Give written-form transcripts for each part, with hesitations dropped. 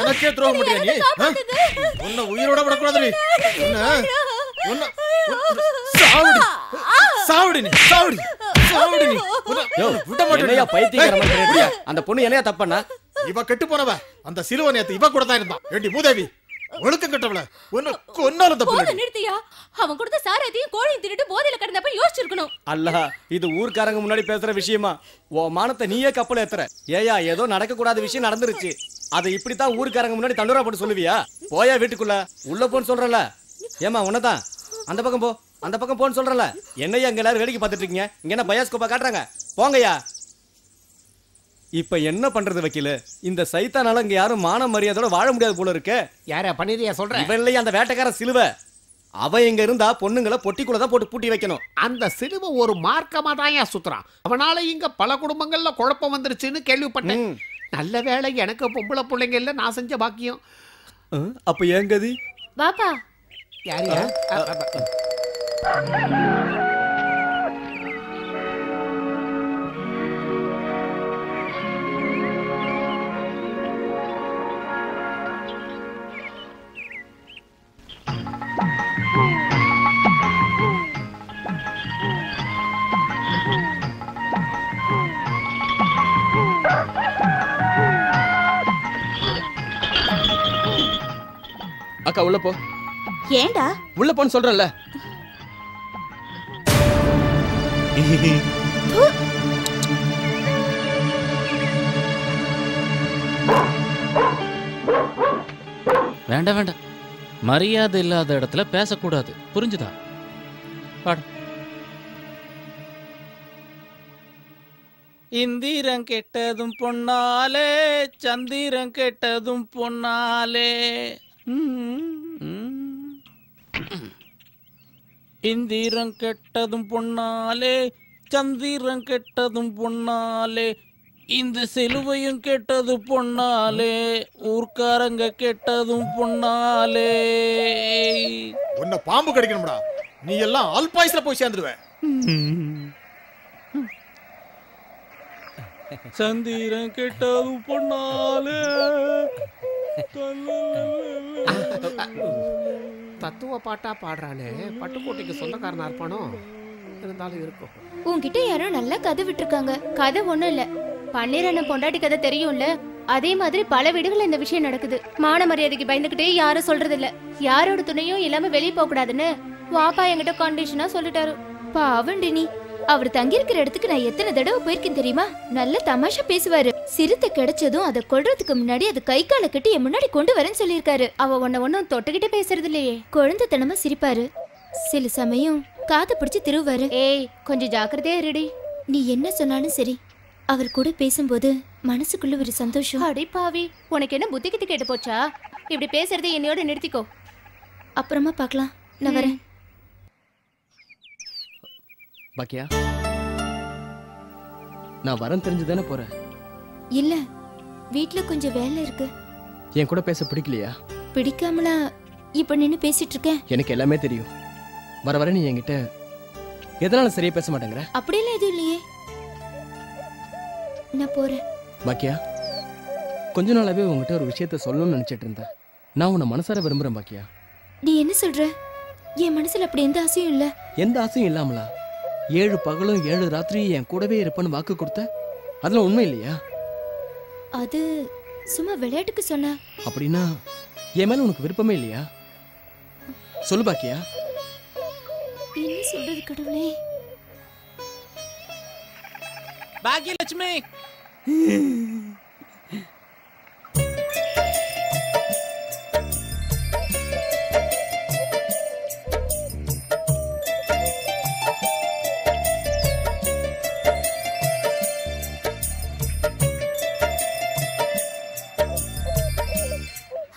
எனக்கே துரோகம் பண்றியா நீ? உன்னை உயிரோட விடக்கூடாது நீ. சாவுடி சாவுடி நீ சாவுடி சாவுடி நீ. விட மாட்டேயா பைத்தியக்காரமா? அந்த பொண்ணு என்னையா தப்பண்ணா? இவ கெட்டு போனவ அந்த சிறுவன் நேத்து இவ கூட தான் இருந்தான். ஏண்டி மூதேவி ஒழுக்கம் கட்டவள உன்னை கொன்னாலும் தப்பு இல்ல. நிறுத்தியா? அவன் கொடுத்த சாராத்தையும் கோழியும் தின்னுட்டு போதையில கிடந்தப்ப யோசிச்சிருக்கணும். அல்ல இது ஊர்க்காரங்க முன்னாடி பேசுற விஷயமா? ஓ மானத்தை நீயே கப்பல் ஏத்துற. ஏயா ஏதோ நடக்க கூடாத விஷயம் நடந்துருச்சு. அதை இப்படித்தான் ஊர்க்காரங்க முன்னாடி தண்டோரா போட்டு சொல்லுவியா? போயா வீட்டுக்குள்ள உள்ள போன்னு சொல்றல. ஏமா உன்னதான் அந்த பக்கம் போ, அந்த பக்கம் போன்னு சொல்றல. என்னையா அங்க எல்லாரும் வேடிக்கை பார்த்துட்டு இருக்கீங்க? இங்க என்ன பயாஸ்கோப்பா காட்டுறாங்க? போங்கய்யா. இப்ப என்ன பண்றது வக்கீல? இந்த சைத்தானால இங்க யாரும் மான மரியாதையோட வாழ முடியாது போல இருக்கு. யார பண்ணிரியா சொல்ற? இவன் இல்லையா அந்த வேட்டைக்கார சிலுவை. அவ எங்க இருந்தா பொண்ணுங்களை பொட்டிக்குள்ளதான் போட்டு பூட்டி வைக்கணும். அந்த சிலுவை ஒரு மார்க்கமா தான் சுத்துறான். அவனால இங்க பல குடும்பங்கள்ல குழப்பம் வந்துருச்சுன்னு கேள்விப்பட்டேன். நல்ல வேளை எனக்கு பொம்பளை பிள்ளைங்க இல்ல, நான் செஞ்ச பாக்கியம். அப்ப ஏன் கதி? பாப்பா யாரியா? அக்கா உள்ள போ. ஏண்டா உள்ள போன்னு சொல்றேன்ல. வேண்டாம் வேண்டாம், மரியாதை இல்லாத இடத்துல பேசக்கூடாது, புரிஞ்சுதா? பாடு. இந்திரம் கெட்டதும் பொன்னாலே, சந்திரம் கெட்டதும் பொன்னாலே. இந்திரம் கெட்டதும் பொன்னாலே, சந்திரம் கெட்டதும் பொன்னாலே, இந்த சிலுவையும் கெட்டது பொன்னாலே, ஊர்க்காரங்க கெட்டதும் பொன்னாலே. உன்னை பாம்பு கடிக்கணும்டா. நீ எல்லாம் ஆல்பாய்ஸ்ல போய் சேர்ந்துடுவ. சந்திரன் கெட்டதும் பொன்னாலே. தத்துவ பாட்டா பாடுறானே, பட்டுக்கோட்டைக்கு சொந்தக்காரனா இருப்பானோ? இருந்தாலும் இருக்கும். உன்கிட்ட யாரோ நல்லா கதை விட்டுருக்காங்க. கதை ஒண்ணும் இல்ல, பன்னீரண்ணன் பொண்டாட்டி கதை தெரியும்ல, அதே மாதிரி பல வீடுகள் இந்த விஷயம் நடக்குது. மான மரியாதைக்கு பயந்துகிட்டே யாரும் சொல்றது இல்ல. யாரோட துணையும் இல்லாம வெளியே போக கூடாதுன்னு வாப்பா என்கிட்ட கண்டிஷனா சொல்லிட்டாரு. பாவண்டி நீ. அவர் தங்கி இருக்கிற இடத்துக்கு நான் எத்தனை தடவை போயிருக்கேன் தெரியுமா? நல்ல தமாஷா பேசுவாரு. சிறுத்தை கிடைச்சதும் அதை கொல்றதுக்கு முன்னாடி அது கை காலை கட்டி என் முன்னாடி கொண்டு வரேன்னு சொல்லியிருக்காரு. அவ ஒன்னும் தொட்டுக்கிட்டே பேசுறது இல்லையே. குழந்தைத்தனமா சிரிப்பாரு. சில சமயம் காது பிடிச்சு திருவாரு. ஏய் கொஞ்சம் ஜாக்கிரதையா இருடி. நீ என்ன சொன்னாலும் சரி, அவர் கூட பேசும்போது மனசுக்குள்ள ஒரு சந்தோஷம். அடே பாவி, உனக்கு என்ன புத்தி கித்தி கேட்டு போச்சா? இப்படி பேசுறதை என்னையோட நிறுத்திக்கோ. அப்புறமா பார்க்கலாம், நான் வரேன். பாக்கியா, நான் வரேன் தெரிஞ்சுதானே போறேன்? இல்ல, வீட்ல கொஞ்சம் வேலை இருக்கு. என் கூட பேச பிடிக்கலையா? பிடிக்காமலா இப்ப நின்னு பேசிட்டு இருக்கேன்? எனக்கு எல்லாமே தெரியும். வர வர நீ என்கிட்ட எதனால சரியா பேச மாட்டேங்கிற? அப்படியெல்லாம் எதுவும் இல்லையே, நான் போறேன். பாக்கியா, கொஞ்ச நாளாவே உங்ககிட்ட ஒரு விஷயத்த சொல்லணும்னு நினைச்சிட்டு இருந்தேன். நான் உன்னை மனசார விரும்புறேன் பாக்கியா. நீ என்ன சொல்ற? என் மனசுல அப்படி எந்த ஆசையும் இல்ல. எந்த ஆசையும் இல்லாமலா? 7 பகலும் 7 ராத்திரியும் என் கூடவே இருப்பேன்னு வாக்கு கொடுத்த, அதெல்லாம் உண்மை இல்லையா? அது சும்மா விளையாட்டுக்கு சொன்ன. அப்படின்னா என் மேல உனக்கு விருப்பமே இல்லையா? சொல்லு பாக்கியா. என்ன சொல்றது கடவுளே? பாக்கியலட்சுமி,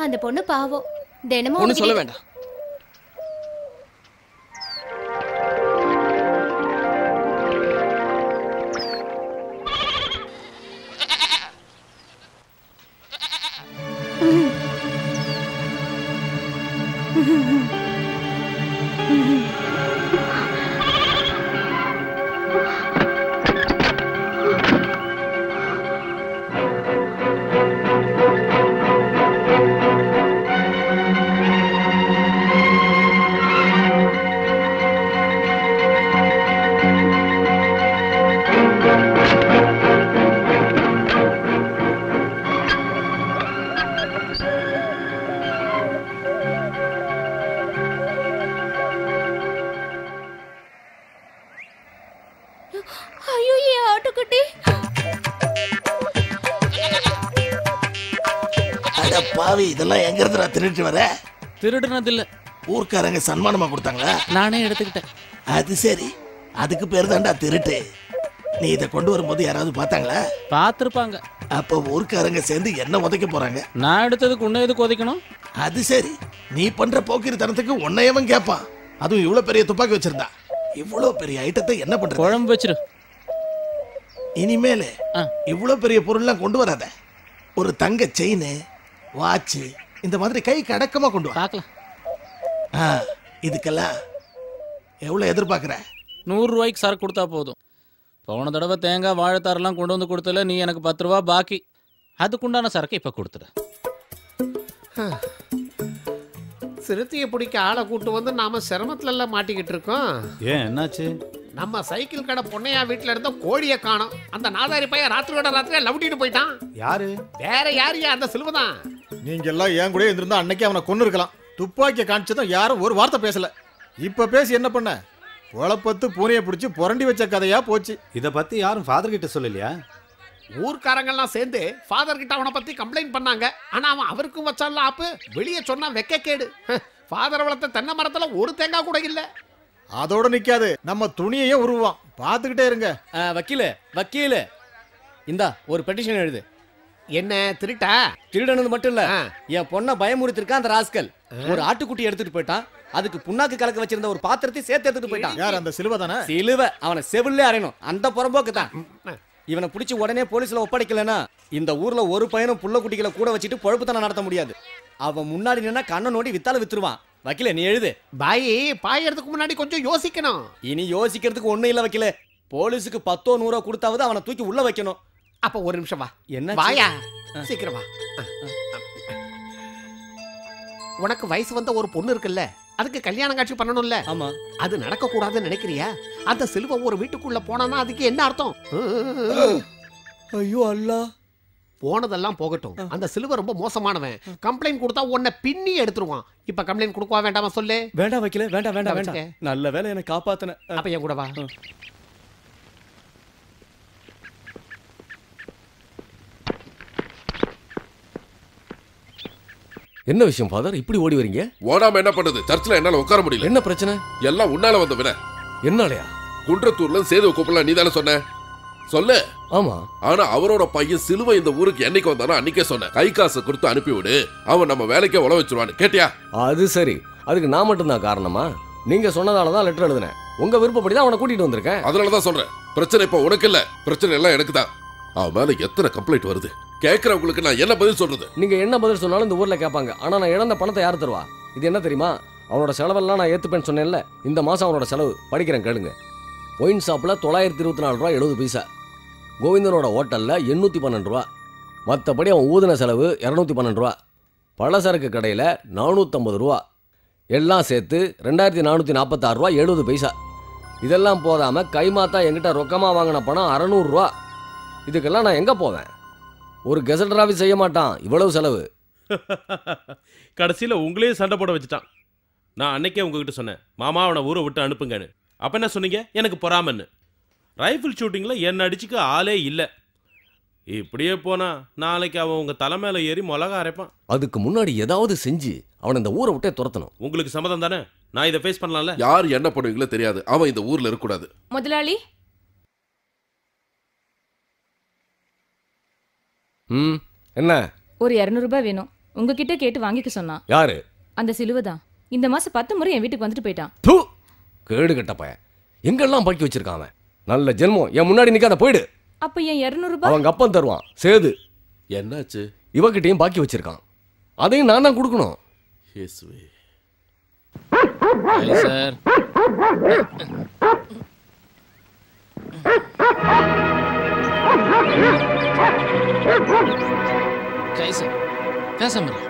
அந்த பொண்ணு பாவம், தினமும் ஒன்னும் சொல்ல வேண்டாம். ஐயோ என் ஆட்டுக்குட்டி. அட பாவி, இதெல்லாம் எங்க இருந்து திருட்டு வர? திருடுனதில்ல, ஊர்க்காரங்க சன்மானமா கொடுத்தாங்களா? நானே எடுத்துக்கிட்டேன். அது சரி, அதுக்கு பேர் தான்டா திருட்டு. நீ இதை கொண்டு வரும்போது யாராவது பார்த்தாங்களா? பார்த்துருப்பாங்க. அப்போ ஊர்க்காரங்க சேர்ந்து என்ன உதைக்க போறாங்க? நான் எடுத்ததுக்கு உன்னை எதுக்கு உதைக்கணும்? அது சரி, நீ பண்ற போக்கிரித்தனத்துக்கு உன்னையவன் கேட்பான். அதுவும் இவ்வளவு பெரிய துப்பாக்கி வச்சிருந்தா. இவ்வளவு பெரிய ஐட்டத்தை என்ன பண்ற? குழம்பு வச்சிரு. இனிமேல இவ்வளவு பெரிய பொருள்லாம் கொண்டு வராத. ஒரு தங்க செயின், வாட்ச், இந்த மாதிரி கை அடக்கமா கொண்டு வா. பார்க்கலாம். இதுக்கெல்லாம் எவ்வளவு எதிர்பார்க்குற? 100 ரூபாய்க்கு சரக்கு கொடுத்தா போதும். போன தடவை தேங்காய் வாழைத்தாரெல்லாம் கொண்டு வந்து கொடுத்தல, நீ எனக்கு 10 ரூபா பாக்கி. அதுக்குண்டான சரக்கு இப்ப கொடுத்துட. சிறுத்தையை பிடிக்க ஆளை கூட்டு வந்து நாம சிரமத்துல எல்லாம் மாட்டிக்கிட்டு இருக்கோம். ஏன் என்னாச்சு? நம்ம சைக்கிள் கடை பொன்னையா வீட்டுல இருந்த கோழியை காணோம். அந்த நாதாரி பையன் ராத்திரியோட லவுட்டிட்டு போயிட்டான். யாரு? வேற யாரையா, அந்த சிலுவதான். நீங்க எல்லாம் ஏன் கூட இருந்திருந்தா அன்னைக்கு அவனை கொன்னு இருக்கலாம். துப்பாக்கியை காமிச்சதும் யாரும் ஒரு வார்த்தை பேசல. இப்ப பேசி என்ன பண்ண? உழப்பத்து பூனையை பிடிச்சி புரண்டி வச்ச கதையா போச்சு. இத பத்தி யாரும் ஃபாதர் கிட்ட சொல்லலையா? ஊர்க்காரங்கெல்லாம் சேர்ந்து ஃபாதர் கிட்ட அவனை பத்தி கம்ப்ளைண்ட் பண்ணாங்க. ஆனா அவன் அவருக்கும் வச்சால ஆப்பு. வெளியே சொன்னா வெக்க கேடு. ஃபாதர் வளர்த்த தென்னை மரத்துல ஒரு தேங்காய் கூட இல்ல. அதோட நிக்காது, நம்ம துணியையும் உருவான். பாத்துக்கிட்டே இருங்க. வக்கீலு இந்தா ஒரு பெட்டிஷன் எழுது. என்ன திருட்டா? திருடனது மட்டும் இல்ல, என் பொண்ணை பயமுறுத்திருக்கான் அந்த ராஸ்கல். ஒரு ஆட்டுக்குட்டி எடுத்துட்டு போயிட்டான். அதுக்கு புண்ணாக்கு கலக்க வச்சிருந்த ஒரு பாத்திரத்தை சேர்த்து எடுத்துட்டு போயிட்டான். யார்? அந்த சிலுவை தானே? சிலுவை. அவனை செவிலே அறையணும். அந்த புறம்போக்கு தான். இவனை பிடிச்சி உடனே போலீஸ்ல ஒப்படைக்கலன்னா இந்த ஊர்ல ஒரு பையனும் புள்ள குட்டிகளை கூட வச்சுட்டு பொழப்புத்தனம் நடத்த முடியாது. அவன் முன்னாடி நின்னா கண்ணை நோண்டி வித்தால வித்துருவான். வக்கீல நீ எழுது. பாய், பாயறதுக்கு முன்னாடி கொஞ்சம் யோசிக்கணும். இனி யோசிக்கிறதுக்கு ஒண்ணும் இல்ல வக்கீல. போலீஸுக்கு 10 100 கொடுத்தாவது அவனை தூக்கி உள்ள வைக்கணும். அப்ப ஒரு நிமிஷம் வா. என்ன வாயா, சீக்கிரம் வா. உனக்கு வயசு வந்த ஒரு பொண்ணு இருக்குல்ல, அதுக்கு கல்யாணம் காட்சி பண்ணணும்ல. ஆமா. அது நடக்க கூடாதுன்னு நினைக்கிறியா? அந்த சிலுவை ஒரு வீட்டுக்குள்ள போனானா அதுக்கு என்ன அர்த்தம்? ஐயோ அல்லா. போனதெல்லாம் போகட்டும். அந்த சிலுவை ரொம்ப மோசமானவன். கம்ப்ளைண்ட் கொடுத்தா உன்னை பின்னி எடுத்துருவான். இப்ப கம்ப்ளைண்ட் கொடுக்கவா வேண்டாமா சொல்லு? வேண்டாம் வைக்கல, வேண்டாம் வேண்டாம் வேண்டாம். நல்ல வேலை என்னை காப்பாத்தின. அப்ப என் கூட வா. என்ன விஷயம் ஃபாதர், இப்படி ஓடி வரீங்க? ஓடாம என்ன பண்றது? சர்ச்சில் என்னால உட்கார முடியல. என்ன பிரச்சனை? எல்லாம் உன்னால வந்த வின. என்னாலயா? குன்றத்தூர்ல சேது கூப்பிடலாம், நீ தானே சொன்ன? சொல்லு. ஆமா. ஆனா அவரோட பையன் சிலுவை இந்த ஊருக்கு என்னைக்கு வந்தானோ அன்னைக்கே சொன்ன. கை காசு கொடுத்து அனுப்பிவிடு, அவன் நம்ம வேலைக்கே உழ வச்சிருவான்னு. கேட்டியா? அது சரி, அதுக்கு நான் மட்டும்தான் காரணமா? நீங்க சொன்னதாலதான் லெட்டர் எழுதுனேன். உங்க விருப்பப்படி தான் அவனை கூட்டிட்டு வந்திருக்கேன். அதனாலதான் சொல்றேன், பிரச்சனை இப்ப உனக்கு இல்ல, பிரச்சனை எல்லாம் எனக்கு தான். அவன் மேல எத்தனை கம்ப்ளைண்ட் வருது. கேட்கறவங்களுக்கு நான் என்ன பதில் சொல்றது? நீங்க என்ன பதில் சொன்னாலும் இந்த ஊர்ல கேட்பாங்க. ஆனா நான் இழந்த பணத்தை யார் தருவா? இது என்ன தெரியுமா? அவனோட செலவெல்லாம் நான் ஏத்துப்பேன்னு சொன்னேன்ல. இந்த மாசம் அவனோட செலவு படிக்கிறேன் கேளுங்க. ஒயின் ஷாப்ல 924 ரூபா 70 பைசா. கோவிந்தனோட ஹோட்டல்ல 812 ரூபா. மற்றபடி அவன் ஊதின செலவு 212 ரூபா. பலசரக்கு கடையில் 450 ரூபா. எல்லாம் சேர்த்து 2446 ரூபா 70 பைசா. இதெல்லாம் போதாம கைமாத்தா என்கிட்ட ரொக்கமாக வாங்கின பணம் 600 ரூபா. இதுக்கெல்லாம் நான் எங்கே போவேன்? ஒரு கெசட் ஆஃபீஸ் செய்ய மாட்டான் இவ்வளவு செலவு. கடைசியில் உங்களே சண்டை போட வச்சுட்டான். நான் அன்னைக்கே உங்ககிட்ட சொன்னேன், மாமா அவனை ஊரை விட்டு அனுப்புங்கன்னு. அப்போ என்ன சொன்னீங்க? எனக்கு பொறாமன்னு. ரைஃபிள் ஷூட்டிங்கில் என்ன அடிச்சுக்க ஆளே இல்லை. இப்படியே போனா நாளைக்கு அவன் உங்க தலை மேல ஏறி மிளகா அரைப்பான். அதுக்கு முன்னாடி ஏதாவது செஞ்சு அவனை இந்த ஊரை விட்டே துரத்தணும். உங்களுக்கு சம்மதம் தானே? நான் இதை ஃபேஸ் பண்ணலாம்ல. யார் என்ன பண்ணுவீங்களோ தெரியாது, அவன் இந்த ஊர்ல இருக்கக்கூடாது. முதலாளி, என்ன? ஒரு 200 ரூபாய் வேணும். உங்ககிட்ட கேட்டு வாங்கிக்க சொன்னான். யாரு? அந்த சிலுவை தான். இந்த மாசம் 10 முறை என் வீட்டுக்கு வந்துட்டு போயிட்டான். கேடு கட்ட பையன். எங்கெல்லாம் பக்கி வச்சிருக்கான் அவன். நல்ல ஜென்மம். என் முன்னாடி நிக்காத, போயிடு. அப்ப என் 200 ரூபாய் அவங்க அப்பன் தருவான். சேது என்னாச்சு? இவகிட்டையும் பாக்கி வச்சிருக்கான். அதையும் நான் தான் கொடுக்கணும். சார், कैसे कैसे मरा?